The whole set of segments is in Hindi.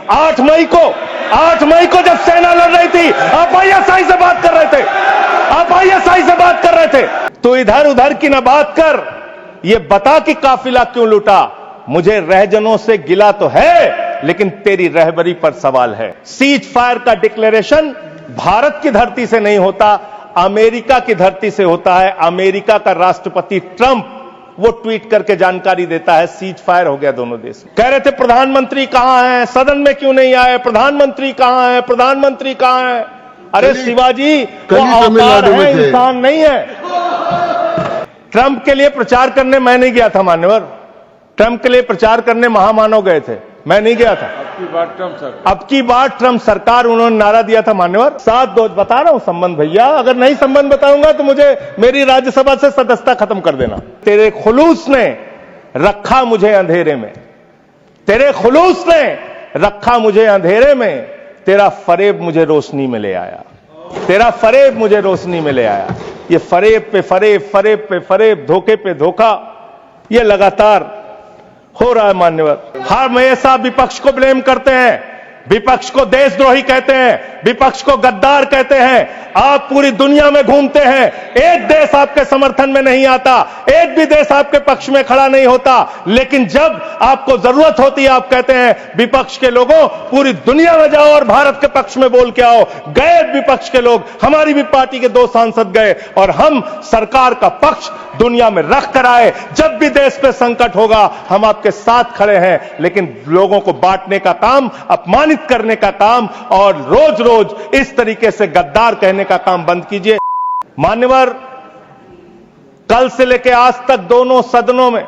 8 मई को जब सेना लड़ रही थी, आप आईएसआई से बात कर रहे थे, आप आईएसआई से बात कर रहे थे। तो इधर उधर की ना बात कर, ये बता कि काफिला क्यों लूटा। मुझे रहजनों से गिला तो है, लेकिन तेरी रहबरी पर सवाल है। सीज फायर का डिक्लेरेशन भारत की धरती से नहीं होता, अमेरिका की धरती से होता है। अमेरिका का राष्ट्रपति ट्रंप वो ट्वीट करके जानकारी देता है सीज फायर हो गया दोनों देश में। कह रहे थे प्रधानमंत्री कहां है, सदन में क्यों नहीं आए, प्रधानमंत्री कहां है, प्रधानमंत्री कहां है। अरे शिवाजी, वो अवतार है, इंसान नहीं है। ट्रंप के लिए प्रचार करने मैं नहीं गया था मान्यवर, ट्रंप के लिए प्रचार करने महामानव गए थे, मैं नहीं गया था। अब की बार ट्रंप सरकार उन्होंने नारा दिया था मान्यवर। 7-2 बता रहा हूं संबंध भैया, अगर नहीं संबंध बताऊंगा तो मुझे मेरी राज्यसभा से सदस्यता खत्म कर देना। तेरे खुलूस ने रखा मुझे अंधेरे में, तेरे खुलूस ने रखा मुझे अंधेरे में, तेरा फरेब मुझे रोशनी में ले आया, तेरा फरेब मुझे रोशनी में ले आया। ये फरेब पे फरेब, फरेब पे फरेब, धोखे पे धोखा, ये लगातार हो रहा है मान्यवर। हमेशा विपक्ष को ब्लेम करते हैं, विपक्ष को देशद्रोही कहते हैं, विपक्ष को गद्दार कहते हैं। आप पूरी दुनिया में घूमते हैं, एक देश आपके समर्थन में नहीं आता, एक भी देश आपके पक्ष में खड़ा नहीं होता, लेकिन जब आपको जरूरत होती है आप कहते हैं विपक्ष के लोगों पूरी दुनिया में जाओ और भारत के पक्ष में बोल के आओ। गए विपक्ष के लोग, हमारी भी पार्टी के 2 सांसद गए और हम सरकार का पक्ष दुनिया में रख कर आए। जब भी देश पे संकट होगा हम आपके साथ खड़े हैं, लेकिन लोगों को बांटने का काम, अपमानित करने का काम और रोज रोज इस तरीके से गद्दार कहने का काम बंद कीजिए। मान्यवर, कल से लेकर आज तक दोनों सदनों में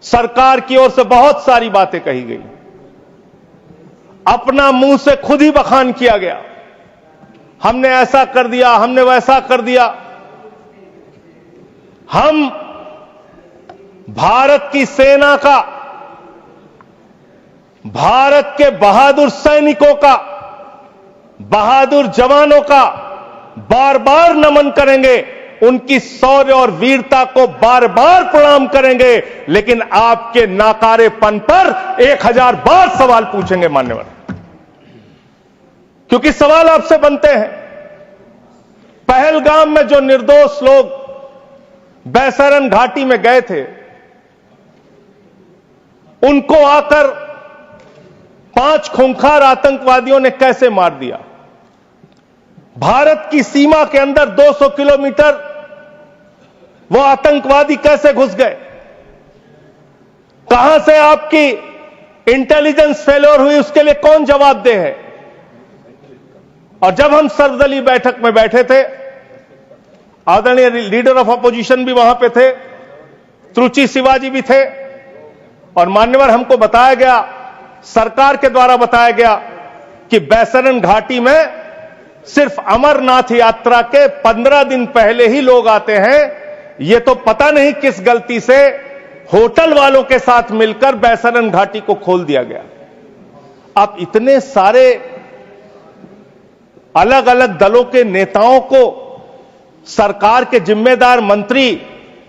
सरकार की ओर से बहुत सारी बातें कही गई, अपना मुंह से खुद ही बखान किया गया, हमने ऐसा कर दिया, हमने वैसा कर दिया। हम भारत की सेना का, भारत के बहादुर सैनिकों का, बहादुर जवानों का बार बार नमन करेंगे, उनकी शौर्य और वीरता को बार बार प्रणाम करेंगे, लेकिन आपके नाकारेपन पर 1000 बार सवाल पूछेंगे मान्यवर, क्योंकि सवाल आपसे बनते हैं। पहलगाम में जो निर्दोष लोग बैसरन घाटी में गए थे, उनको आकर 5 खूंखार आतंकवादियों ने कैसे मार दिया। भारत की सीमा के अंदर 200 किलोमीटर वो आतंकवादी कैसे घुस गए, कहां से आपकी इंटेलिजेंस फेलियर हुई, उसके लिए कौन जवाबदेह है। और जब हम सर्वदलीय बैठक में बैठे थे, आदरणीय लीडर ऑफ अपोजिशन भी वहां पे थे, त्रुचि शिवाजी भी थे, और मान्यवर हमको बताया गया, सरकार के द्वारा बताया गया कि बैसरन घाटी में सिर्फ अमरनाथ यात्रा के 15 दिन पहले ही लोग आते हैं। ये तो पता नहीं किस गलती से होटल वालों के साथ मिलकर बैसरन घाटी को खोल दिया गया। आप इतने सारे अलग अलग दलों के नेताओं को सरकार के जिम्मेदार मंत्री,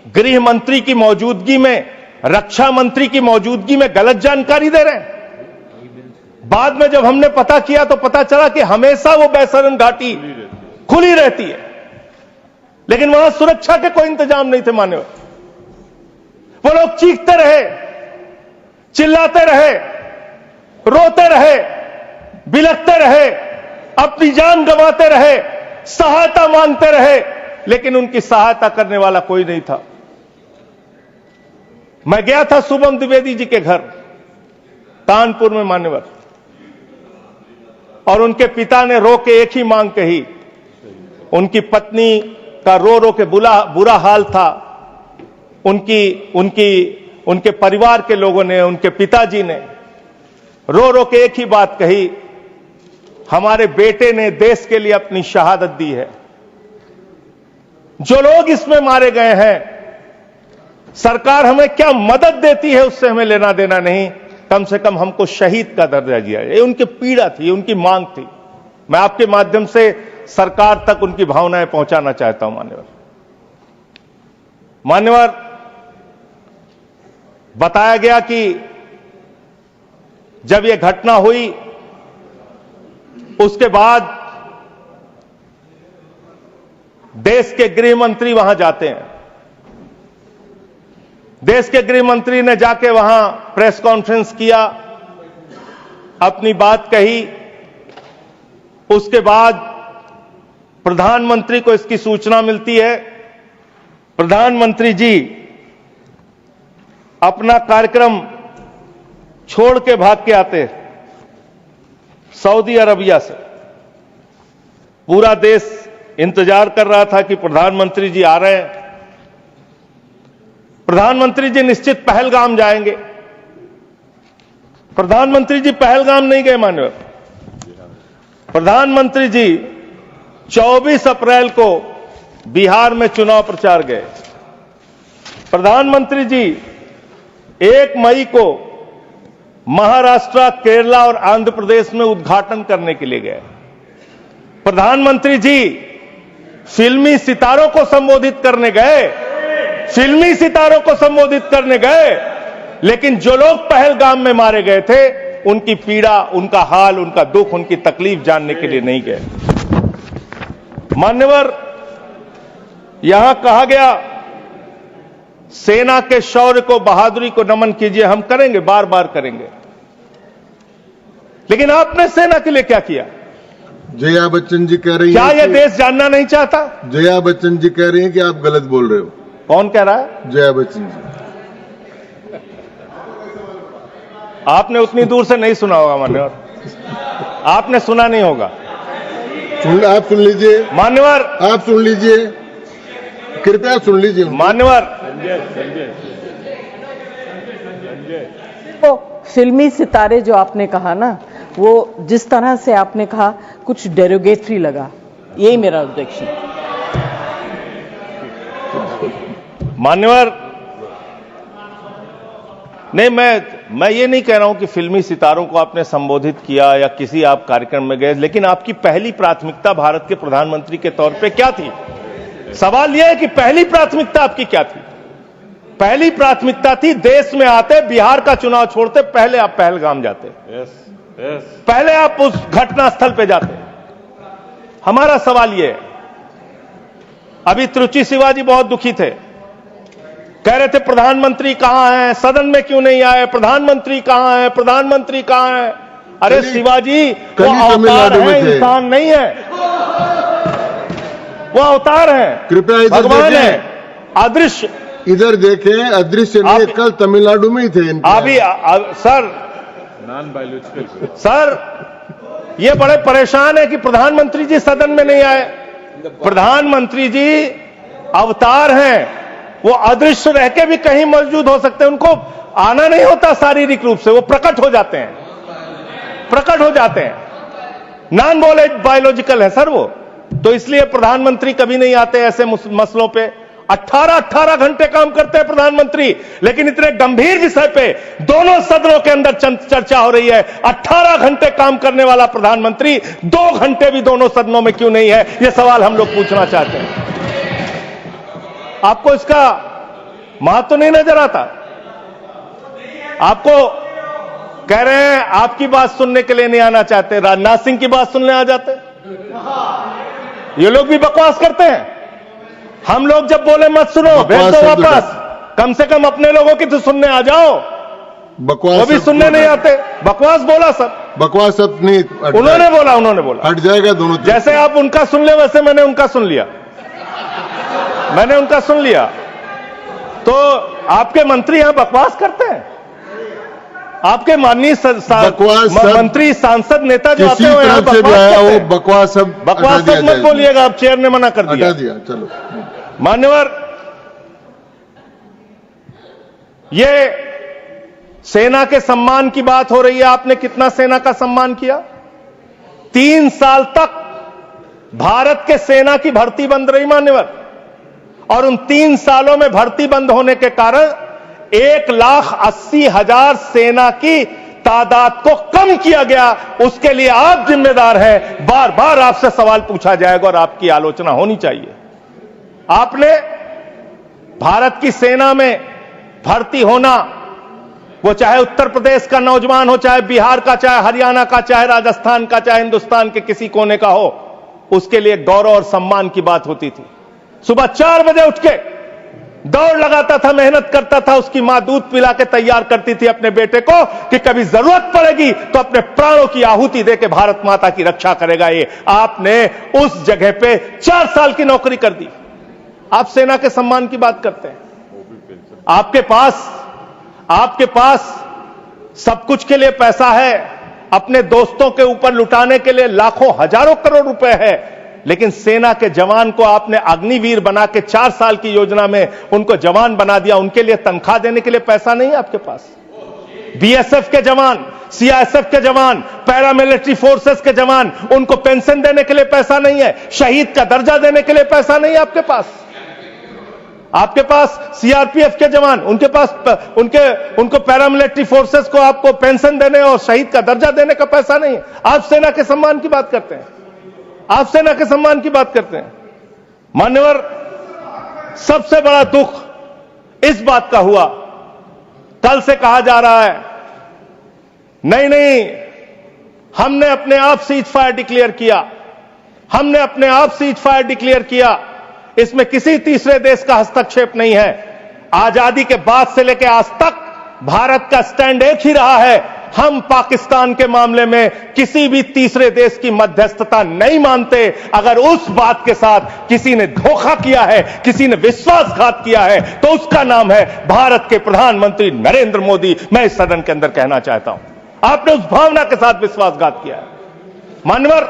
गृह मंत्री की मौजूदगी में, रक्षा मंत्री की मौजूदगी में गलत जानकारी दे रहे हैं। बाद में जब हमने पता किया तो पता चला कि हमेशा वो बैसरन घाटी खुली रहती है, लेकिन वहां सुरक्षा के कोई इंतजाम नहीं थे मान्यवर। वो लोग चीखते रहे, चिल्लाते रहे, रोते रहे, बिलखते रहे, अपनी जान गंवाते रहे, सहायता मांगते रहे, लेकिन उनकी सहायता करने वाला कोई नहीं था। मैं गया था शुभम द्विवेदी जी के घर कानपुर में मान्यवर, और उनके पिता ने रो के एक ही मांग कही। उनकी पत्नी का रो रो के बुरा हाल था, उनके परिवार के लोगों ने, उनके पिताजी ने रो रो के एक ही बात कही, हमारे बेटे ने देश के लिए अपनी शहादत दी है। जो लोग इसमें मारे गए हैं, सरकार हमें क्या मदद देती है उससे हमें लेना देना नहीं, कम से कम हमको शहीद का दर्जा दिया। ये उनकी पीड़ा थी, उनकी मांग थी। मैं आपके माध्यम से सरकार तक उनकी भावनाएं पहुंचाना चाहता हूं मान्यवर। बताया गया कि जब यह घटना हुई उसके बाद देश के गृह मंत्री वहां जाते हैं। देश के गृह मंत्री ने जाके वहां प्रेस कॉन्फ्रेंस किया, अपनी बात कही। उसके बाद प्रधानमंत्री को इसकी सूचना मिलती है। प्रधानमंत्री जी अपना कार्यक्रम छोड़ के भाग के आते सऊदी अरबिया से। पूरा देश इंतजार कर रहा था कि प्रधानमंत्री जी आ रहे हैं। प्रधानमंत्री जी निश्चित पहलगाम जाएंगे। प्रधानमंत्री जी पहलगाम नहीं गए मान्यवर। प्रधानमंत्री जी 24 अप्रैल को बिहार में चुनाव प्रचार गए। प्रधानमंत्री जी 1 मई को महाराष्ट्र, केरला और आंध्र प्रदेश में उद्घाटन करने के लिए गए। प्रधानमंत्री जी फिल्मी सितारों को संबोधित करने गए, फिल्मी सितारों को संबोधित करने गए, लेकिन जो लोग पहलगाम में मारे गए थे उनकी पीड़ा, उनका हाल, उनका दुख, उनकी तकलीफ जानने के लिए नहीं गए। मान्यवर, यहां कहा गया सेना के शौर्य को, बहादुरी को नमन कीजिए। हम करेंगे, बार बार करेंगे, लेकिन आपने सेना के लिए क्या किया? जया बच्चन जी कह रही क्या हैं, यह देश जानना नहीं चाहता? जया बच्चन जी कह रही हैं कि आप गलत बोल रहे हो। कौन कह रहा है? जया बच्चन जी। आपने उतनी दूर से नहीं सुना होगा मान्यवर, आपने सुना नहीं होगा। आप सुन लीजिए मान्यवर, आप सुन लीजिए, कृपया सुन लीजिए मान्यवर। तो फिल्मी सितारे जो आपने कहा ना, वो जिस तरह से आपने कहा कुछ डेरोगेटरी लगा। यही मेरा ऑब्जेक्शन। मान्यवर, नहीं, मैं ये नहीं कह रहा हूं कि फिल्मी सितारों को आपने संबोधित किया या किसी आप कार्यक्रम में गए, लेकिन आपकी पहली प्राथमिकता भारत के प्रधानमंत्री के तौर पे क्या थी? सवाल यह है कि पहली प्राथमिकता आपकी क्या थी? पहली प्राथमिकता थी देश में आते, बिहार का चुनाव छोड़ते, पहले आप पहलगाम जाते। पहले आप उस घटनास्थल पे जाते। हमारा सवाल यह है, अभी त्रुचि शिवाजी बहुत दुखी थे, कह रहे थे प्रधानमंत्री कहां हैं, सदन में क्यों नहीं आए, प्रधानमंत्री कहां हैं, प्रधानमंत्री कहां हैं? अरे शिवाजी, वो अवतार है, इंसान नहीं है। वो अवतार है, कृपया इधर भगवान है, अदृश्य। इधर देखें, अदृश्य नहीं, कल तमिलनाडु में ही थे अभी सर, सर ये बड़े परेशान है कि प्रधानमंत्री जी सदन में नहीं आए। प्रधानमंत्री जी अवतार हैं, वो अदृश्य रह के भी कहीं मौजूद हो सकते हैं। उनको आना नहीं होता शारीरिक रूप से, वो प्रकट हो जाते हैं, प्रकट हो जाते हैं। नॉन बायोलॉजिकल है सर वो, तो इसलिए प्रधानमंत्री कभी नहीं आते ऐसे मसलों पे। 18 घंटे काम करते हैं प्रधानमंत्री, लेकिन इतने गंभीर विषय पे दोनों सदनों के अंदर चर्चा हो रही है। 18 घंटे काम करने वाला प्रधानमंत्री 2 घंटे भी दोनों सदनों में क्यों नहीं है? यह सवाल हम लोग पूछना चाहते हैं। आपको इसका महत्व नहीं नजर आता? आपको कह रहे हैं आपकी बात सुनने के लिए नहीं आना चाहते, राजनाथ सिंह की बात सुनने आ जाते। ये लोग भी बकवास करते हैं। हम लोग जब बोले मत सुनो, भेज दो वापस, कम से कम अपने लोगों की तो सुनने आ जाओ। बकवास वो भी सुनने नहीं आते। बकवास बोला सर, बकवास सब नहीं, उन्होंने बोला हट जाएगा दोनों। जैसे आप उनका सुन ले वैसे मैंने उनका सुन लिया, मैंने उनका सुन लिया। तो आपके मंत्री यहां बकवास करते हैं? आपके माननीय मंत्री, सांसद, नेता जो आते हैं यहां बकवास सब मत बोलिएगा, आप चेयर ने मना कर दिया। चलो मान्यवर, ये सेना के सम्मान की बात हो रही है। आपने कितना सेना का सम्मान किया? 3 साल तक भारत के सेना की भर्ती बंद रही मान्यवर, और उन 3 सालों में भर्ती बंद होने के कारण 1,80,000 सेना की तादाद को कम किया गया। उसके लिए आप जिम्मेदार हैं। बार बार आपसे सवाल पूछा जाएगा और आपकी आलोचना होनी चाहिए। आपने भारत की सेना में भर्ती होना वो चाहे उत्तर प्रदेश का नौजवान हो, चाहे बिहार का, चाहे हरियाणा का, चाहे राजस्थान का, चाहे हिंदुस्तान के किसी कोने का हो, उसके लिए गौरव और सम्मान की बात होती थी। सुबह 4 बजे उठ के दौड़ लगाता था, मेहनत करता था, उसकी मां दूध पिला के तैयार करती थी अपने बेटे को कि कभी जरूरत पड़ेगी तो अपने प्राणों की आहुति देके भारत माता की रक्षा करेगा। ये आपने उस जगह पे 4 साल की नौकरी कर दी। आप सेना के सम्मान की बात करते हैं। आपके पास सब कुछ के लिए पैसा है, अपने दोस्तों के ऊपर लुटाने के लिए लाखों हजारों करोड़ रुपए है, लेकिन सेना के जवान को आपने अग्निवीर बना के 4 साल की योजना में उनको जवान बना दिया। उनके लिए तनख्वाह देने के लिए पैसा नहीं है आपके पास। बीएसएफ के जवान, सीआईएसएफ के जवान, पैरामिलिट्री फोर्सेस के जवान, उनको पेंशन देने के लिए पैसा नहीं है, शहीद का दर्जा देने के लिए पैसा नहीं है आपके पास। आपके पास सीआरपीएफ के जवान, उनको पैरामिलिट्री फोर्सेस को आपको पेंशन देने और शहीद का दर्जा देने का पैसा नहीं है। आप सेना के सम्मान की बात करते हैं। आप सेना के सम्मान की बात करते हैं। मान्यवर, सबसे बड़ा दुख इस बात का हुआ, कल से कहा जा रहा है नहीं, हमने अपने आप सीज फायर डिक्लेयर किया, हमने अपने आप सीज फायर डिक्लेयर किया, इसमें किसी तीसरे देश का हस्तक्षेप नहीं है। आजादी के बाद से लेकर आज तक भारत का स्टैंड एक ही रहा है, हम पाकिस्तान के मामले में किसी भी तीसरे देश की मध्यस्थता नहीं मानते। अगर उस बात के साथ किसी ने धोखा किया है, किसी ने विश्वासघात किया है, तो उसका नाम है भारत के प्रधानमंत्री नरेंद्र मोदी। मैं इस सदन के अंदर कहना चाहता हूं, आपने उस भावना के साथ विश्वासघात किया है। मानवर,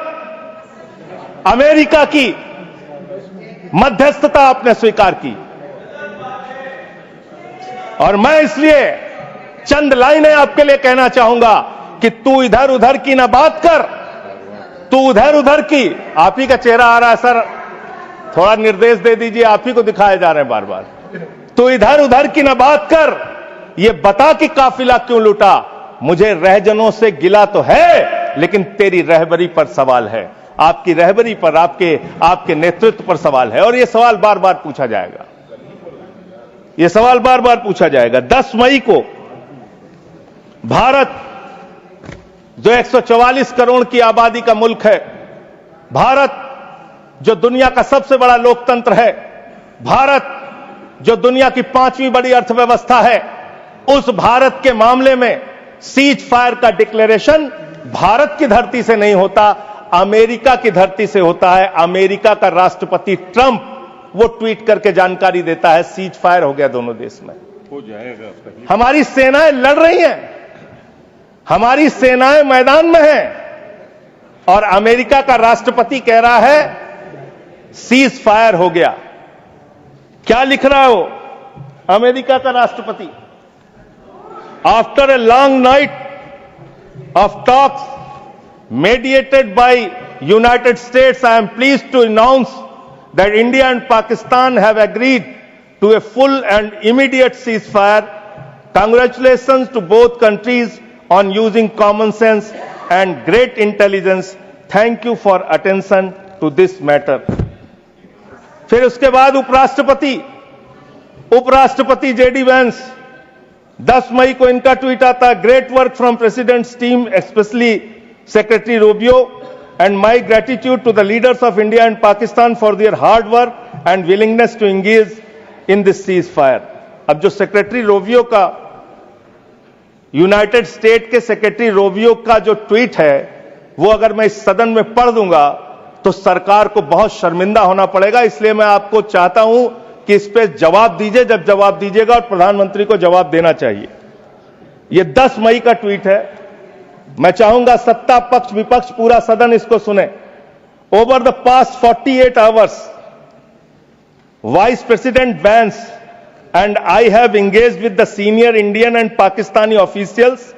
अमेरिका की मध्यस्थता आपने स्वीकार की, और मैं इसलिए चंद लाइनें आपके लिए कहना चाहूंगा कि तू इधर उधर की ना बात कर, तू उधर उधर की। आप ही का चेहरा आ रहा है सर, थोड़ा निर्देश दे दीजिए, आप ही को दिखाए जा रहे हैं बार बार। तू इधर उधर की ना बात कर, ये बता कि काफिला क्यों लूटा। मुझे रहजनों से गिला तो है, लेकिन तेरी रहबरी पर सवाल है, आपकी रहबरी पर, आपके नेतृत्व पर सवाल है, और यह सवाल बार बार पूछा जाएगा। यह सवाल बार बार पूछा जाएगा। 10 मई को भारत, जो 144 करोड़ की आबादी का मुल्क है, भारत जो दुनिया का सबसे बड़ा लोकतंत्र है, भारत जो दुनिया की 5वीं बड़ी अर्थव्यवस्था है, उस भारत के मामले में सीज फायर का डिक्लेरेशन भारत की धरती से नहीं होता, अमेरिका की धरती से होता है। अमेरिका का राष्ट्रपति ट्रंप वो ट्वीट करके जानकारी देता है सीज फायर हो गया दोनों देश में। हो जाएगा। हमारी सेनाएं लड़ रही हैं, हमारी सेनाएं मैदान में हैं, और अमेरिका का राष्ट्रपति कह रहा है सीज फायर हो गया। क्या लिख रहा है वो अमेरिका का राष्ट्रपति? After a long night of talks mediated by United States, I am pleased to announce that India and Pakistan have agreed to a full and immediate ceasefire. Congratulations to both countries on using common sense and great intelligence. Thank you for attention to this matter. फिर उसके बाद उपराष्ट्रपति जेडी वैंस, 10 मई को इनका ट्वीट आता है, great work from president's team, specially Secretary Rubio, and my gratitude to the leaders of India and Pakistan for their hard work and willingness to engage in this ceasefire. अब जो सेक्रेटरी रोबियो का, यूनाइटेड स्टेट के सेक्रेटरी रोबियो का जो ट्वीट है, वो अगर मैं इस सदन में पढ़ दूंगा तो सरकार को बहुत शर्मिंदा होना पड़ेगा। इसलिए मैं आपको चाहता हूं कि इस पे जवाब दीजिए, जब जवाब दीजिएगा, और प्रधानमंत्री को जवाब देना चाहिए। ये 10 मई का ट्वीट है। मैं चाहूंगा सत्ता पक्ष विपक्ष पूरा सदन इसको सुने। Over the past 48 hours, vice president Vance and I have engaged with the senior Indian and Pakistani officials,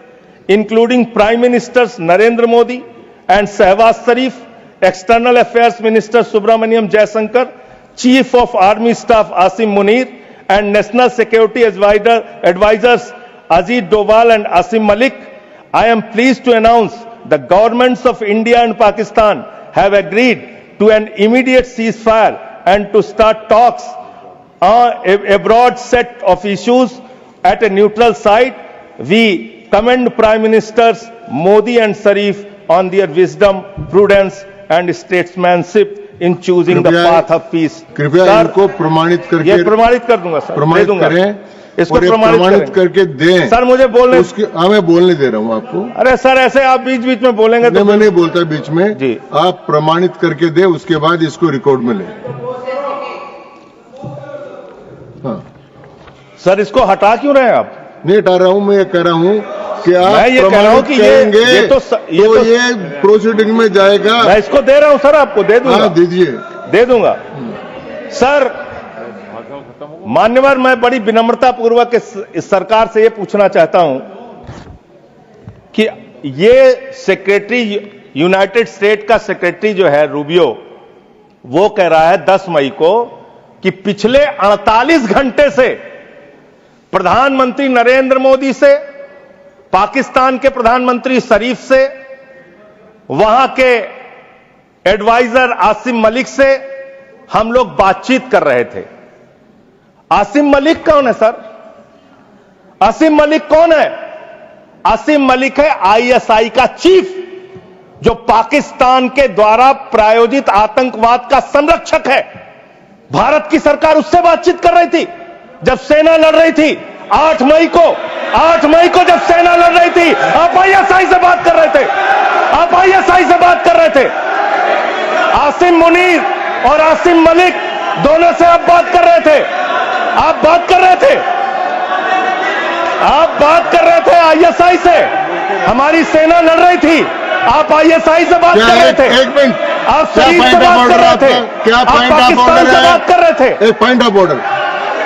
including Prime Ministers Narendra Modi and Shehbaz Sharif, External Affairs Minister Subramaniam Jaishankar, Chief of Army Staff Asim Munir, and National Security Advisors Ajit Doval and Asim Malik. I am pleased to announce the governments of India and Pakistan have agreed to an immediate ceasefire and to start talks on a broad set of issues at a neutral site we commend Prime Ministers Modi and Sharif on their wisdom, prudence and statesmanship in choosing the path of peace. कृपया Sir, इनको प्रमाणित करके ये प्रमाणित कर दूंगा सर, दे प्रमाणित दूंगा करें, इसको और ये प्रमाणित करके दें। सर मुझे बोलने, उसके मैं बोलने दे रहा हूँ आपको। अरे सर ऐसे आप बीच बीच में बोलेंगे तो मैं नहीं बोलता बीच में जी। आप प्रमाणित करके दे, उसके बाद इसको रिकॉर्ड में ले। हाँ, सर इसको हटा क्यों रहे हैं आप? नहीं हटा रहा हूँ, मैं ये कह रहा हूँ कि आप मैं ये कह रहा हूं कि प्रमाणित करेंगे ये तो ये प्रोसीडिंग में जाएगा। मैं इसको दे रहा हूं सर, आपको दे दूंगा। हाँ, दीजिए, दे दूंगा सर। मान्यवर, मैं बड़ी विनम्रता पूर्वक इस सरकार से ये पूछना चाहता हूं कि ये सेक्रेटरी, यूनाइटेड स्टेट का सेक्रेटरी जो है रूबियो, वो कह रहा है 10 मई को कि पिछले 48 घंटे से प्रधानमंत्री नरेंद्र मोदी से, पाकिस्तान के प्रधानमंत्री शरीफ से, वहां के एडवाइजर आसिम मलिक से हम लोग बातचीत कर रहे थे। आसिम मलिक कौन है सर? आसिम मलिक कौन है? आसिम मलिक है आईएसआई का चीफ, जो पाकिस्तान के द्वारा प्रायोजित आतंकवाद का संरक्षक है। भारत की सरकार उससे बातचीत कर रही थी जब सेना लड़ रही थी। 8 मई को जब सेना लड़ रही थी, आप आईएसआई से बात कर रहे थे, आप आईएसआई से बात कर रहे थे। आसिम मुनीर और आसिम मलिक दोनों से आप बात कर रहे थे, आप बात कर रहे थे, आप बात कर रहे थे आईएसआई से। हमारी सेना लड़ रही थी, आप आईएसआई से बात कर रहे थे। एक मिनट, आप शरीफ से बात कर रहे थे, क्या आप पॉइंट ऑफ पाकिस्तान ऑर्डर से बात कर रहे थे। एक पॉइंट ऑफ ऑर्डर,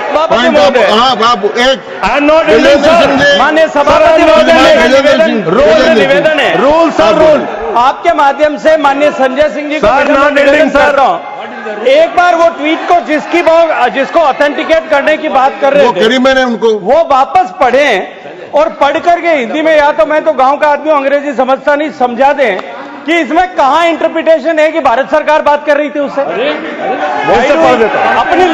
सभापति महोदय, हाँ बाबू, एक I am not in sir, माननीय सभापति महोदय, निवेदन है, रूल सर, रूल आपके माध्यम से माननीय संजय सिंह जी को सर, मैं नॉट निवेदन एंडिंग कर सर। रहा हूं। एक बार वो ट्वीट को जिसको ऑथेंटिकेट करने की बात कर रहे वो थे, करी मैंने उनको, वो वापस पढ़ें और पढ़ करके हिंदी में, या तो मैं तो गांव का आदमी हूं, अंग्रेजी समझता नहीं, समझा दें कि इसमें कहां इंटरप्रिटेशन है कि भारत सरकार बात कर रही थी उससे। फिर से पढ़ देता हूं, अपनी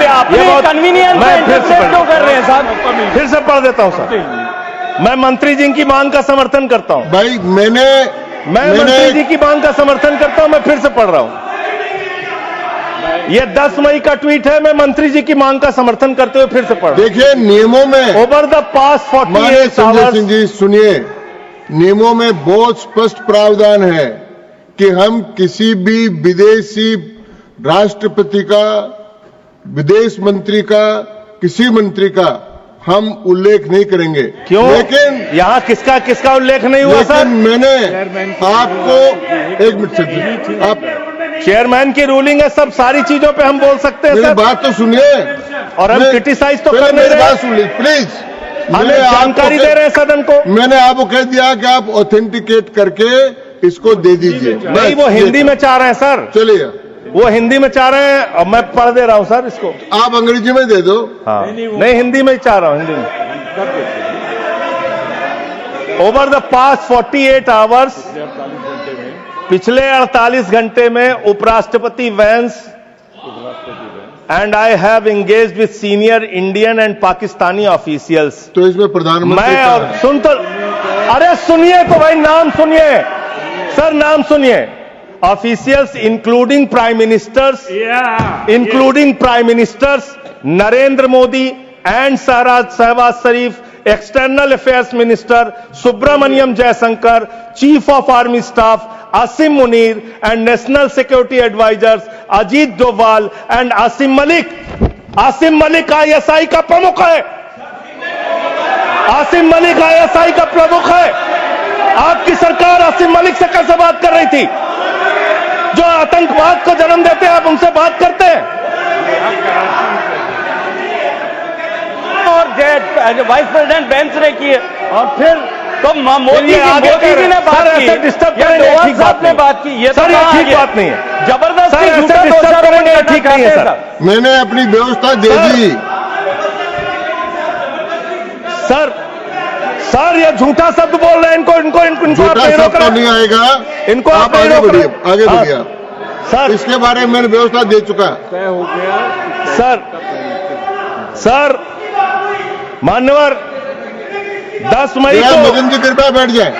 कन्वीनियंस मैं फिर से इंटरप्रेट क्यों कर रहे हैं साहब? फिर से पढ़ देता हूं सर। मैं मंत्री जी की मांग का समर्थन करता हूं, भाई मैं मंत्री जी की मांग का समर्थन करता हूं। मैं फिर से पढ़ रहा हूं, ये 10 मई का ट्वीट है। मैं मंत्री जी की मांग का समर्थन करते हुए फिर से पढ़ रहा हूं। देखिए नियमों में, ओवर द पास्ट माननीय 48 संजय आवर्स, सिंह जी सुनिए, नियमों में बहुत स्पष्ट प्रावधान है कि हम किसी भी विदेशी राष्ट्रपति का, विदेश मंत्री का, किसी मंत्री का हम उल्लेख नहीं करेंगे। क्यों? लेकिन यहां किसका उल्लेख नहीं हुआ सर? लेकिन मैंने आपको, एक मिनट से, आप चेयरमैन की रूलिंग है, सब सारी चीजों पे हम बोल सकते हैं मेरी सर, बात तो सुनिए, और हम क्रिटिसाइज तो पहले कर नहीं मेरी बात रहे, सुन ली प्लीज। हमें जानकारी दे रहे हैं सदन को। मैंने आपको कह दिया कि आप ऑथेंटिकेट करके इसको दे दीजिए। नहीं, वो हिंदी में चाह रहे हैं सर, चलिए, वो हिंदी में चाह रहे हैं, अब मैं पढ़ दे रहा हूं सर इसको। आप अंग्रेजी में दे दो। हाँ, नहीं हिंदी में ही चाह रहा हूं, हिंदी में। ओवर द पास्ट 48 आवर्स, पिछले 48 घंटे में उपराष्ट्रपति Vance and I have engaged with senior Indian and Pakistani officials. तो इसमें प्रधानमंत्री मैं और सुन तो, अरे सुनिए तो भाई, नाम सुनिए सर, नाम सुनिए। Officials including prime ministers Narendra Modi and Shahbaz Sharif, external affairs minister Subrahmanyam Jaishankar, chief of army staff Asim Munir and national security advisers Ajit Doval and Asim Malik. Asim Malik ISI का प्रमुख है, आसिम मलिक आईएसआई का प्रमुख है। आपकी सरकार आसिम मलिक से कैसे बात कर रही थी? जो आतंकवाद को जन्म देते हैं, आप उनसे बात करते हैं? और वाइस प्रेसिडेंट बेंच ने की है, और फिर तो मोदी जी ने बात की, डिस्टर्ब या डोभाल साहब ने बात की, ये सर, तो ये ठीक बात नहीं है। जबरदस्ती सर, झूठा ऐसे डिस्टर्ब दोषारोपण करेंगे, करना ठीक नहीं है चाहते हैं सर। मैंने अपनी व्यवस्था दे दी। सर ये झूठा शब्द बोल रहे हैं, इनको झूठा आप नहीं रोक शब्द तो नहीं रहे। आएगा, इनको आप नहीं आगे रोक बढ़िए, रहे। आगे हाँ, बढ़िए आप। सर इसके बारे में मैंने व्यवस्था दे चुका। सर मान्यवर, 10 मई जनाब को मदन जी कृपया बैठ जाए।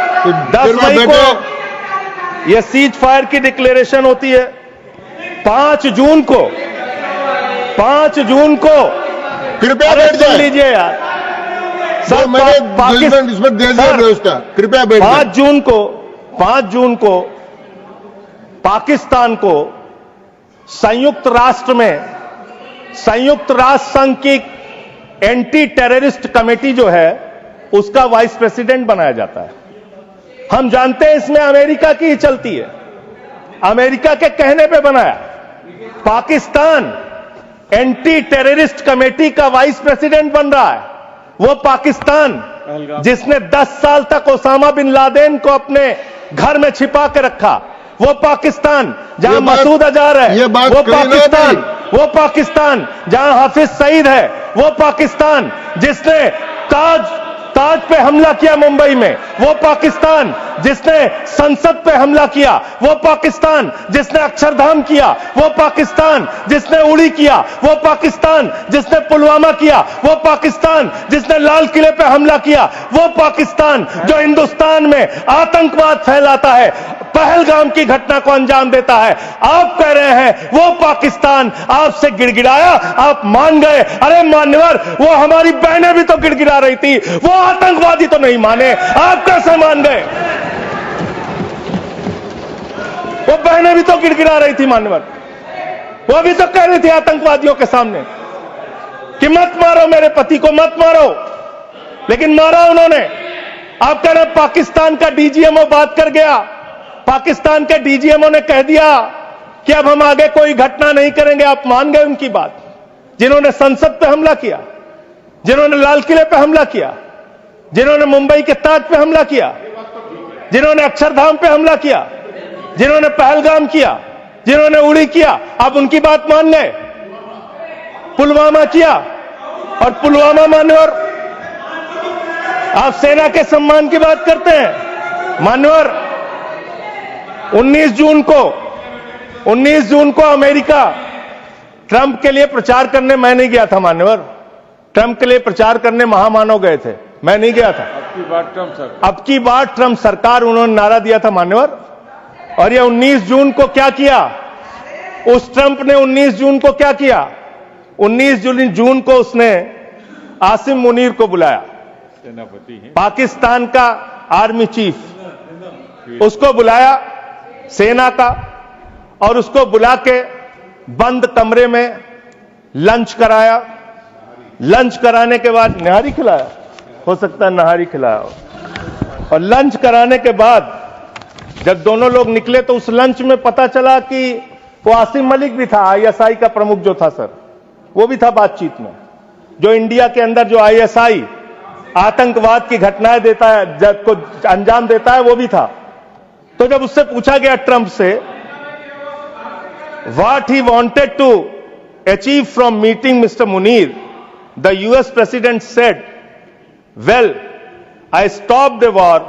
10 मई को यह सीज फायर की डिक्लेरेशन होती है। 5 जून को कृपया अरे बैठ सुन जाए। लीजिए यार सर मैंने जजमेंट इसमें दे दिया व्यवस्था, कृपया बैठ जाए। 5 जून को पाकिस्तान को संयुक्त राष्ट्र संघ की एंटी टेररिस्ट कमेटी जो है उसका वाइस प्रेसिडेंट बनाया जाता है। हम जानते हैं इसमें अमेरिका की ही चलती है, अमेरिका के कहने पे बनाया। पाकिस्तान एंटी टेररिस्ट कमेटी का वाइस प्रेसिडेंट बन रहा है। वो पाकिस्तान जिसने 10 साल तक ओसामा बिन लादेन को अपने घर में छिपा के रखा, वो पाकिस्तान जहां मसूद अजहर है, वो पाकिस्तान जहां हाफिज सईद है, वो पाकिस्तान जिसने ताज पे हमला किया मुंबई में, वो पाकिस्तान जिसने संसद पे हमला किया, वो पाकिस्तान जिसने अक्षरधाम किया, वो पाकिस्तान जिसने उड़ी किया, वो पाकिस्तान जिसने पुलवामा किया, वो पाकिस्तान जिसने लाल किले पे हमला किया, वो पाकिस्तान जो हिंदुस्तान में आतंकवाद फैलाता है, पहलगाम की घटना को अंजाम देता है। आप कह रहे हैं वो पाकिस्तान आपसे गिड़गिड़ाया, आप मान गए। अरे मान्यवर, वो हमारी बहनें भी तो गिड़गिड़ा रही थी, वो आतंकवादी तो नहीं माने, आप कैसे मान गए? वो बहनें भी तो गिड़गिड़ा रही थी मान्यवर, वो भी तो कह रही थी आतंकवादियों के सामने कि मत मारो मेरे पति को, मत मारो, लेकिन मारा उन्होंने। आप कह रहे पाकिस्तान का डीजीएमओ बात कर गया, पाकिस्तान के डीजीएमओ ने कह दिया कि अब हम आगे कोई घटना नहीं करेंगे। आप मान गए उनकी बात? जिन्होंने संसद पे हमला किया, जिन्होंने लाल किले पे हमला किया, जिन्होंने मुंबई के ताज पे हमला किया, जिन्होंने अक्षरधाम पे हमला किया, जिन्होंने पहलगाम किया, जिन्होंने उड़ी किया, आप उनकी बात मान गए? पुलवामा किया, और पुलवामा मान्यवर आप सेना के सम्मान की बात करते हैं मान्यवर। 19 जून को अमेरिका ट्रंप के लिए प्रचार करने मैं नहीं गया था मान्यवर, ट्रंप के लिए प्रचार करने महामानव गए थे, मैं नहीं गया था। अब की बार ट्रंप सरकार उन्होंने नारा दिया था मान्यवर। और ये 19 जून को क्या किया? उस ट्रंप ने 19 जून को क्या किया? 19 जून को उसने आसिम मुनीर को बुलाया, पाकिस्तान का आर्मी चीफ, उसको बुलाया सेना का, और उसको बुला के बंद कमरे में लंच कराया। लंच कराने के बाद नहारी खिलाया, हो सकता है नहारी खिलाया हो। और लंच कराने के बाद जब दोनों लोग निकले तो उस लंच में पता चला कि वो आसिम मलिक भी था, आईएसआई का प्रमुख जो था सर, वो भी था बातचीत में। जो इंडिया के अंदर जो आईएसआई आतंकवाद की घटनाएं देता है, जब को अंजाम देता है, वो भी था। तो जब उससे पूछा गया ट्रंप से what he wanted to achieve from meeting mister Munir, the US president said, well I stop the war,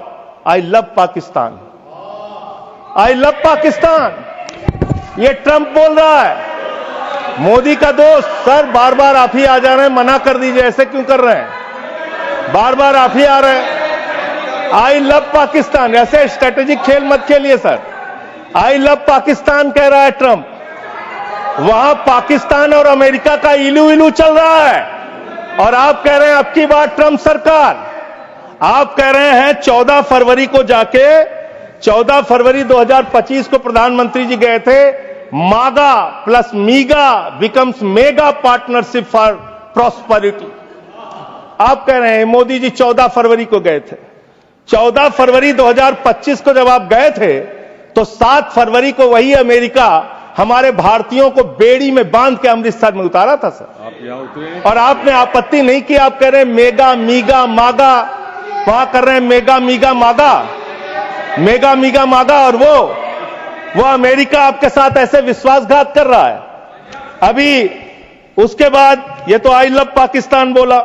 I love Pakistan, I love Pakistan. ये ट्रंप बोल रहा है। मोदी का दोस्त सर बार बार आप ही आ जा रहे हैं, मना कर दीजिए, ऐसे क्यों कर रहे हैं? बार बार आप ही आ रहे हैं। आई लव पाकिस्तान, ऐसे स्ट्रेटेजिक खेल मत खेलिए सर। आई लव पाकिस्तान कह रहा है ट्रंप। वहां पाकिस्तान और अमेरिका का इलू इलू चल रहा है, और आप कह रहे हैं अब की बार ट्रंप सरकार। आप कह रहे हैं 14 फरवरी को जाके, 14 फरवरी 2025 को प्रधानमंत्री जी गए थे, मागा plus मीगा becomes mega partnership for prosperity. आप कह रहे हैं मोदी जी 14 फरवरी को गए थे। 14 फरवरी 2025 को जब आप गए थे तो 7 फरवरी को वही अमेरिका हमारे भारतीयों को बेड़ी में बांध के अमृतसर में उतारा था सर। आप यहां उतरे और आपने आपत्ति नहीं की। आप कह रहे हैं मेगा मीगा मागा, वहां कर रहे हैं मेगा मीगा मागा, मेगा मीगा मागा, और वो अमेरिका आपके साथ ऐसे विश्वासघात कर रहा है। अभी उसके बाद ये तो आई लव पाकिस्तान बोला,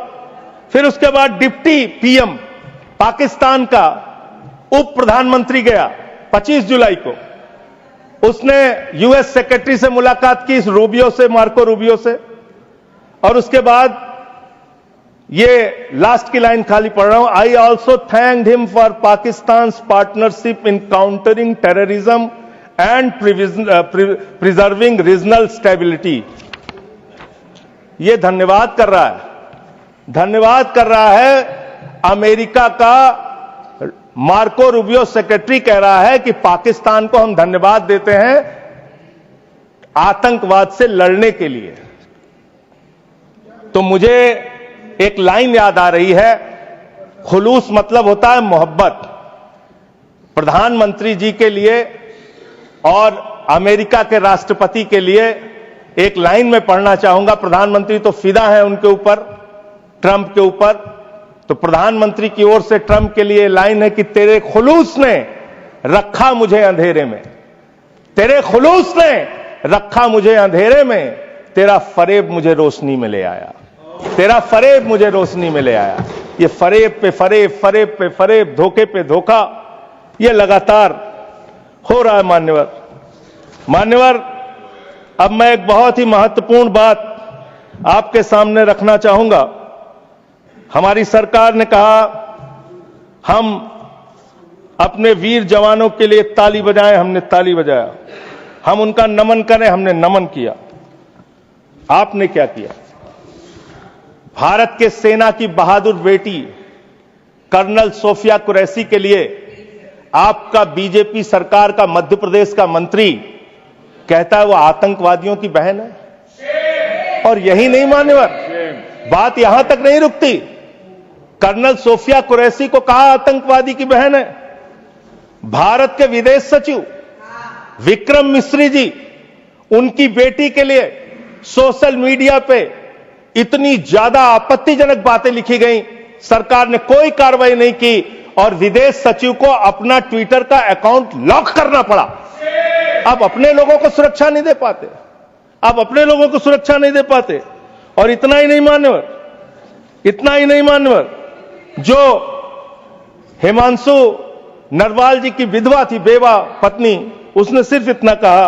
फिर उसके बाद डिप्टी पीएम पाकिस्तान का उप प्रधानमंत्री गया 25 जुलाई को, उसने यूएस सेक्रेटरी से मुलाकात की, इस रूबियो से, मार्को रूबियो से, और उसके बाद ये लास्ट की लाइन खाली पढ़ रहा हूं। I also thanked him for Pakistan partnership in countering terrorism and preserving regional stability. ये धन्यवाद कर रहा है, धन्यवाद कर रहा है। अमेरिका का मार्को रूबियो सेक्रेटरी कह रहा है कि पाकिस्तान को हम धन्यवाद देते हैं आतंकवाद से लड़ने के लिए। तो मुझे एक लाइन याद आ रही है, खुलूस मतलब होता है मोहब्बत। प्रधानमंत्री जी के लिए और अमेरिका के राष्ट्रपति के लिए एक लाइन में पढ़ना चाहूंगा। प्रधानमंत्री तो फिदा है उनके ऊपर, ट्रंप के ऊपर। तो प्रधानमंत्री की ओर से ट्रंप के लिए लाइन है कि तेरे खुलूस ने रखा मुझे अंधेरे में, तेरे खुलूस ने रखा मुझे अंधेरे में, तेरा फरेब मुझे रोशनी में ले आया, तेरा फरेब मुझे रोशनी में ले आया। ये फरेब पे फरेब, फरेब पे फरेब, धोखे पे धोखा, ये लगातार हो रहा है। मान्यवर, अब मैं एक बहुत ही महत्वपूर्ण बात आपके सामने रखना चाहूंगा। हमारी सरकार ने कहा हम अपने वीर जवानों के लिए ताली बजाएं, हमने ताली बजाया। हम उनका नमन करें, हमने नमन किया। आपने क्या किया? भारत के सेना की बहादुर बेटी कर्नल सोफिया कुरैशी के लिए आपका बीजेपी सरकार का मध्य प्रदेश का मंत्री कहता है वो आतंकवादियों की बहन है। और यही नहीं मान्यवर, बात यहां तक नहीं रुकती। कर्नल सोफिया कुरैशी को कहा आतंकवादी की बहन है। भारत के विदेश सचिव विक्रम मिश्री जी, उनकी बेटी के लिए सोशल मीडिया पे इतनी ज्यादा आपत्तिजनक बातें लिखी गई, सरकार ने कोई कार्रवाई नहीं की और विदेश सचिव को अपना ट्विटर का अकाउंट लॉक करना पड़ा। अब अपने लोगों को सुरक्षा नहीं दे पाते, अब अपने लोगों को सुरक्षा नहीं दे पाते। और इतना ही नहीं मान्यवर, इतना ही नहीं मान्यवर, जो हिमांशु नरवाल जी की विधवा थी, बेवा पत्नी, उसने सिर्फ इतना कहा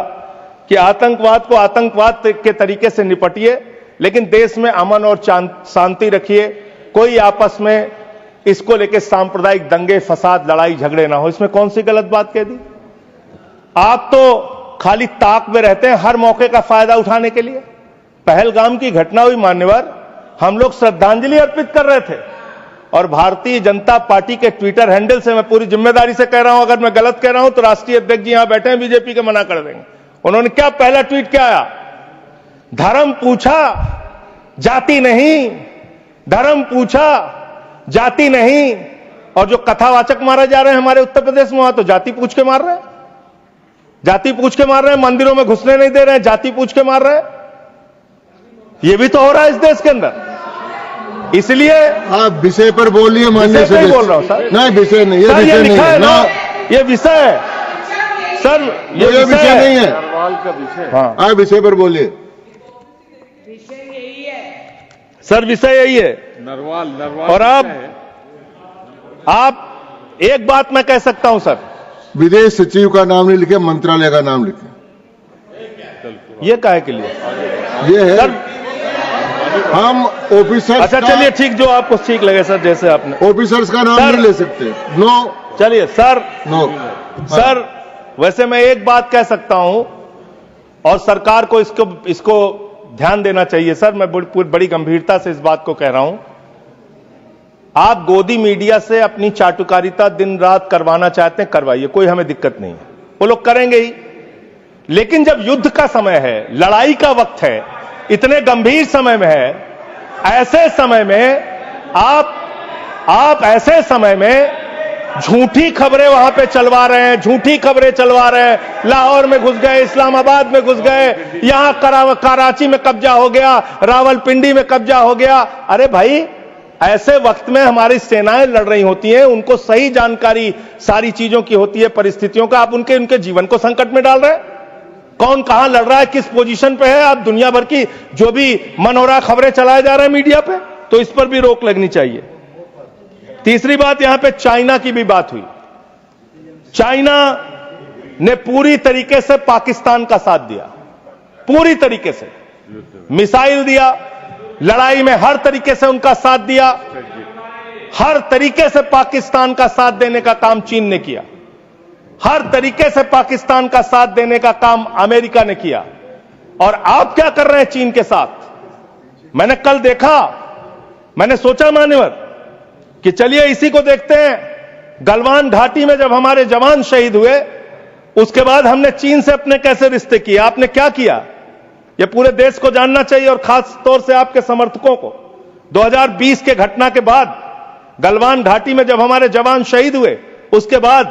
कि आतंकवाद को आतंकवाद के तरीके से निपटिए, लेकिन देश में अमन और शांति रखिए, कोई आपस में इसको लेकर सांप्रदायिक दंगे फसाद लड़ाई झगड़े ना हो। इसमें कौन सी गलत बात कह दी? आप तो खाली ताक में रहते हैं हर मौके का फायदा उठाने के लिए। पहलगाम की घटना हुई मान्यवर, हम लोग श्रद्धांजलि अर्पित कर रहे थे और भारतीय जनता पार्टी के ट्विटर हैंडल से, मैं पूरी जिम्मेदारी से कह रहा हूं, अगर मैं गलत कह रहा हूं तो राष्ट्रीय अध्यक्ष जी यहां बैठे हैं, बीजेपी के मना कर देंगे। उन्होंने क्या पहला ट्वीट क्या आया? धर्म पूछा जाति नहीं, धर्म पूछा जाति नहीं। और जो कथावाचक मारे जा रहे हैं हमारे उत्तर प्रदेश में, वहां तो जाति पूछ के मार रहे हैं, जाति पूछ के मार रहे हैं, मंदिरों में घुसने नहीं दे रहे हैं, जाति पूछ के मार रहे हैं। ये भी तो हो रहा है इस देश के अंदर। इसलिए आप विषय पर बोलिए। माननीय विषय नहीं बोल रहा हूं सर, नहीं विषय नहीं, ये सर ये विषय नहीं लिखा है है ना, ये विषय है सर, ये विषय नहीं है। नरवाल का विषय। हाँ आप विषय पर बोलिए। सर विषय यही है। नरवाल और आप एक बात मैं कह सकता हूं सर, विदेश सचिव का नाम नहीं लिखे, मंत्रालय का नाम लिखे। ये काहे के लिए ये है सर? हम ऑफिसर्स अच्छा चलिए ठीक, जो आपको ठीक लगे सर, जैसे आपने। ऑफिसर्स का नाम सर, नहीं ले सकते। नो चलिए सर, नो सर वैसे मैं एक बात कह सकता हूं और सरकार को इसको ध्यान देना चाहिए सर। मैं बड़ी गंभीरता से इस बात को कह रहा हूं। आप गोदी मीडिया से अपनी चाटुकारिता दिन रात करवाना चाहते हैं, करवाइए, कोई हमें दिक्कत नहीं है, वो लोग करेंगे ही। लेकिन जब युद्ध का समय है, लड़ाई का वक्त है, इतने गंभीर समय में है, ऐसे समय में आप ऐसे समय में झूठी खबरें वहां पे चलवा रहे हैं, झूठी खबरें चलवा रहे हैं। लाहौर में घुस गए, इस्लामाबाद में घुस गए, यहां कराची में कब्जा हो गया, रावलपिंडी में कब्जा हो गया। अरे भाई, ऐसे वक्त में हमारी सेनाएं लड़ रही होती हैं, उनको सही जानकारी सारी चीजों की होती है, परिस्थितियों का। आप उनके जीवन को संकट में डाल रहे हैं। कौन कहां लड़ रहा है, किस पोजीशन पे है, आप दुनिया भर की जो भी मन हो रहा खबरें चलाए जा रहे हैं मीडिया पे, तो इस पर भी रोक लगनी चाहिए। तीसरी बात, यहां पे चाइना की भी बात हुई। चाइना ने पूरी तरीके से पाकिस्तान का साथ दिया, पूरी तरीके से मिसाइल दिया, लड़ाई में हर तरीके से उनका साथ दिया, हर तरीके से पाकिस्तान का साथ देने का काम चीन ने किया, हर तरीके से पाकिस्तान का साथ देने का काम अमेरिका ने किया। और आप क्या कर रहे हैं चीन के साथ? मैंने कल देखा, मैंने सोचा मान्यवर कि चलिए इसी को देखते हैं। गलवान घाटी में जब हमारे जवान शहीद हुए, उसके बाद हमने चीन से अपने कैसे रिश्ते किए, आपने क्या किया, यह पूरे देश को जानना चाहिए और खास तौर से आपके समर्थकों को। 2020 के घटना के बाद, गलवान घाटी में जब हमारे जवान शहीद हुए, उसके बाद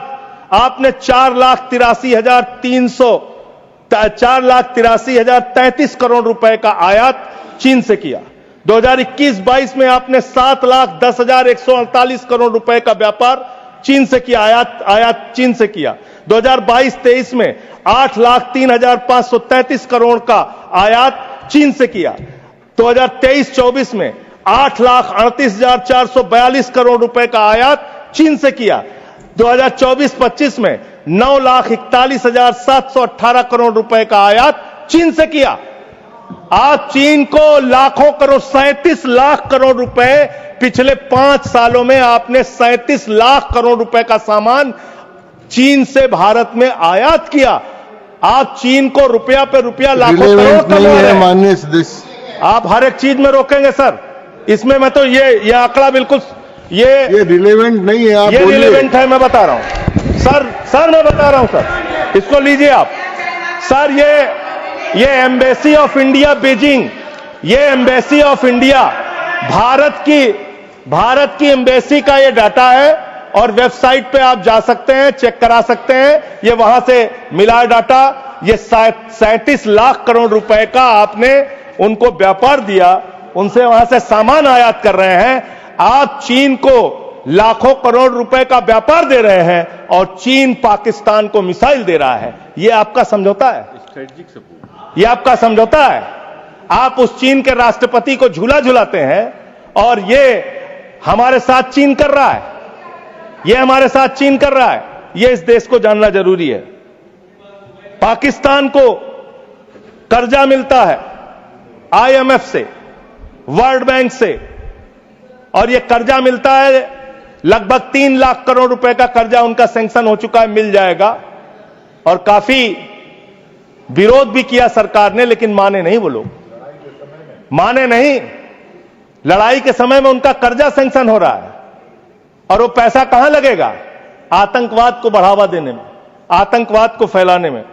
आपने 4,83,033 करोड़ रुपए का आयात चीन से किया। 2021-22 में आपने 7,10,148 करोड़ रुपए का व्यापार चीन से किया, आयात चीन से किया। 2022-23 में 8,03,533 करोड़ का आयात चीन से किया। 2023-24 में 8,38,442 करोड़ रुपए का आयात चीन से किया। 2024-25 में 9,41,718 करोड़ रुपए का आयात चीन से किया। आज चीन को लाखों करोड़, 37 लाख करोड़ रुपए पिछले 5 सालों में आपने 37 लाख करोड़ रुपए का सामान चीन से भारत में आयात किया। आप चीन को रुपया पे रुपया, लाखों करोड़ कमा रहे हैं। माननीय सदस्य, आप हर एक चीज में रोकेंगे सर, इसमें मैं तो ये आंकड़ा बिल्कुल ये रिलेवेंट नहीं है। आप ये बोलिए। रिलेवेंट है, मैं बता रहा हूं सर मैं बता रहा हूं सर, इसको लीजिए आप सर। ये एम्बेसी ऑफ इंडिया बीजिंग, ये एम्बेसी ऑफ इंडिया भारत की एम्बेसी का ये डाटा है और वेबसाइट पे आप जा सकते हैं, चेक करा सकते हैं। ये वहां से मिला डाटा। ये 37 लाख करोड़ रुपए का आपने उनको व्यापार दिया, उनसे वहां से सामान आयात कर रहे हैं। आप चीन को लाखों करोड़ रुपए का व्यापार दे रहे हैं और चीन पाकिस्तान को मिसाइल दे रहा है। यह आपका समझौता है, स्ट्रेटेजिक सपोर्ट। यह आपका समझौता है। आप उस चीन के राष्ट्रपति को झूला झुलाते हैं और ये हमारे साथ चीन कर रहा है, ये हमारे साथ चीन कर रहा है। ये इस देश को जानना जरूरी है। पाकिस्तान को कर्जा मिलता है IMF से, वर्ल्ड बैंक से, और ये कर्जा मिलता है लगभग 3 लाख करोड़ रुपए का कर्जा उनका सैंक्शन हो चुका है, मिल जाएगा। और काफी विरोध भी किया सरकार ने, लेकिन माने नहीं वो लोग, माने नहीं। लड़ाई के समय में उनका कर्जा सैंक्शन हो रहा है और वो पैसा कहां लगेगा? आतंकवाद को बढ़ावा देने में, आतंकवाद को फैलाने में।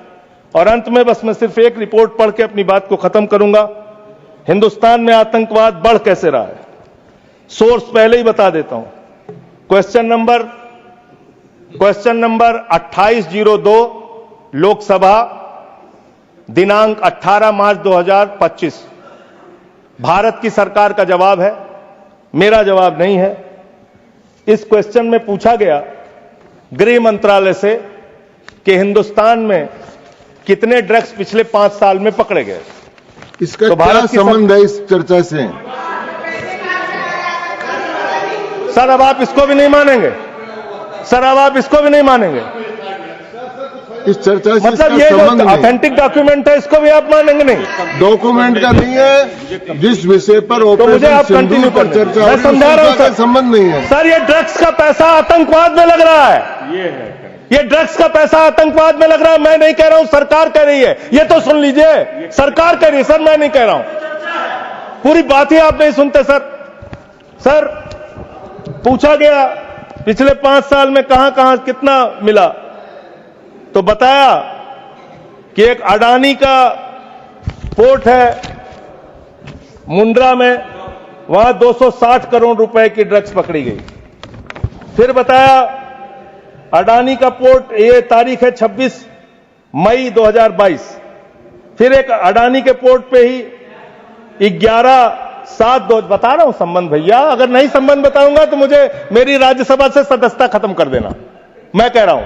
और अंत में बस मैं सिर्फ एक रिपोर्ट पढ़ के अपनी बात को खत्म करूंगा। हिंदुस्तान में आतंकवाद बढ़ कैसे रहा है, सोर्स पहले ही बता देता हूं। क्वेश्चन नंबर 2802 लोकसभा, दिनांक 18 मार्च 2025। भारत की सरकार का जवाब है, मेरा जवाब नहीं है। इस क्वेश्चन में पूछा गया गृह मंत्रालय से कि हिंदुस्तान में कितने ड्रग्स पिछले 5 साल में पकड़े गए। इसका तो क्या भारत की संबंध है इस चर्चा से? सर अब आप इसको भी नहीं मानेंगे, सर अब आप इसको भी नहीं मानेंगे। इस चर्चा से मतलब इसका ये संबंध जो नहीं। ऑथेंटिक डॉक्यूमेंट है इसको भी आप मानेंगे नहीं? डॉक्यूमेंट का नहीं है, जिस विषय पर तो मुझे ऑपरेशन आप सिंदूर कंटिन्यू पर करें, चर्चा मैं हुई, समझा रहा हूं उसका सर। संबंध नहीं है। सर ये ड्रग्स का पैसा आतंकवाद में लग रहा है, ये ड्रग्स का पैसा आतंकवाद में लग रहा है। मैं नहीं कह रहा हूं, सरकार कह रही है। ये तो सुन लीजिए, सरकार कह रही है सर, मैं नहीं कह रहा हूं। पूरी बात ही आप नहीं सुनते सर। पूछा गया पिछले 5 साल में कहां कहां कितना मिला, तो बताया कि एक अडानी का पोर्ट है मुंद्रा में, वहां 260 करोड़ रुपए की ड्रग्स पकड़ी गई। फिर बताया अडानी का पोर्ट, ये तारीख है 26 मई 2022। फिर एक अडानी के पोर्ट पे ही 11/7/2 बता रहा हूं संबंध भैया। अगर नहीं संबंध बताऊंगा तो मुझे मेरी राज्यसभा से सदस्यता खत्म कर देना, मैं कह रहा हूं।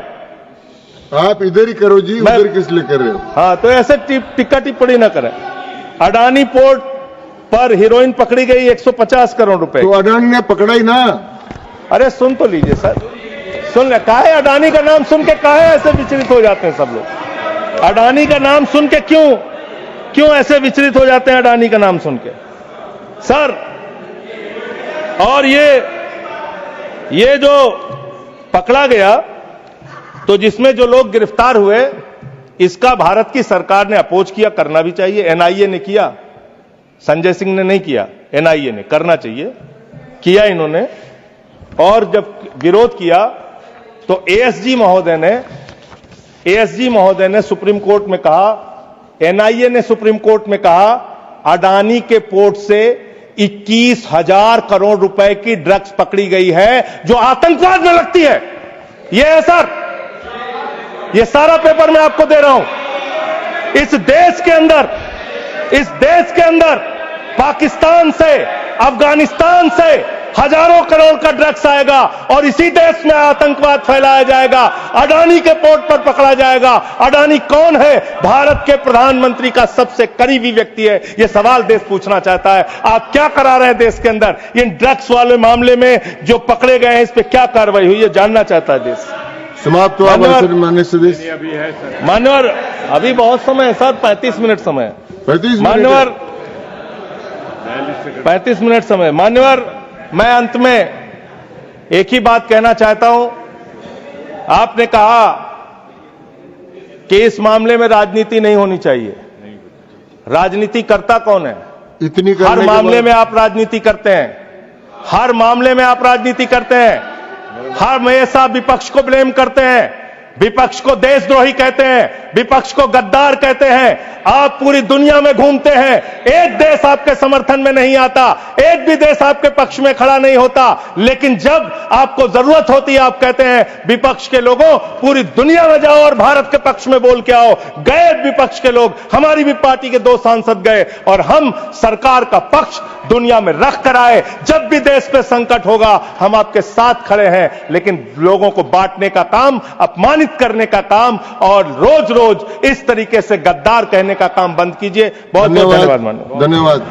आप इधर ही करो जी, उधर किस लिए कर रहे हो? हाँ, तो ऐसे टिक्का टिप्पणी ना करें। अडानी पोर्ट पर हीरोइन पकड़ी गई 150 करोड़ रुपए। तो अडानी ने पकड़ा ही ना। अरे सुन तो लीजिए सर, सुन ले। काहे अडानी का नाम सुन के काहे ऐसे विचलित हो जाते हैं सब लोग? अडानी का नाम सुन के क्यों ऐसे विचलित हो जाते हैं अडानी का नाम सुन के? सर, और ये जो पकड़ा गया, तो जिसमें जो लोग गिरफ्तार हुए, इसका भारत की सरकार ने अपोज किया, करना भी चाहिए। एनआईए ने किया, संजय सिंह ने नहीं किया, एनआईए ने करना चाहिए, किया इन्होंने। और जब विरोध किया तो एएसजी महोदय ने सुप्रीम कोर्ट में कहा, एनआईए ने सुप्रीम कोर्ट में कहा, अडानी के पोर्ट से 21,000 करोड़ रुपए की ड्रग्स पकड़ी गई है जो आतंकवाद में लगती है। यह है सर, यह सारा पेपर मैं आपको दे रहा हूं। इस देश के अंदर पाकिस्तान से, अफगानिस्तान से हजारों करोड़ का ड्रग्स आएगा और इसी देश में आतंकवाद फैलाया जाएगा, अडानी के पोर्ट पर पकड़ा जाएगा। अडानी कौन है? भारत के प्रधानमंत्री का सबसे करीबी व्यक्ति है। यह सवाल देश पूछना चाहता है, आप क्या करा रहे हैं देश के अंदर? इन ड्रग्स वाले मामले में जो पकड़े गए हैं, इस पर क्या कार्रवाई हुई, यह जानना चाहता है देश। समाप्त हुआ माननीय सदस्य। अभी है सर, मान्यवर, अभी बहुत समय है सर, 35 मिनट समय है। 35 मान्यवर, 35 मिनट समय। मान्यवर, मैं अंत में एक ही बात कहना चाहता हूं। आपने कहा कि इस मामले में राजनीति नहीं होनी चाहिए। राजनीति करता कौन है? इतनी हर मामले में आप राजनीति करते हैं, हर मामले में आप राजनीति करते हैं, हमेशा विपक्ष को ब्लेम करते हैं, विपक्ष को देशद्रोही कहते हैं, विपक्ष को गद्दार कहते हैं। आप पूरी दुनिया में घूमते हैं, एक देश आपके समर्थन में नहीं आता, एक भी देश आपके पक्ष में खड़ा नहीं होता, लेकिन जब आपको जरूरत होती है आप कहते हैं विपक्ष के लोगों पूरी दुनिया में जाओ और भारत के पक्ष में बोल के आओ। गए विपक्ष के लोग, हमारी भी पार्टी के 2 सांसद गए और हम सरकार का पक्ष दुनिया में रख कर आए। जब भी देश पे संकट होगा हम आपके साथ खड़े हैं, लेकिन लोगों को बांटने का काम, अपमानित करने का काम और रोज रोज इस तरीके से गद्दार कहने का काम बंद कीजिए। बहुत बहुत धन्यवाद। धन्यवाद।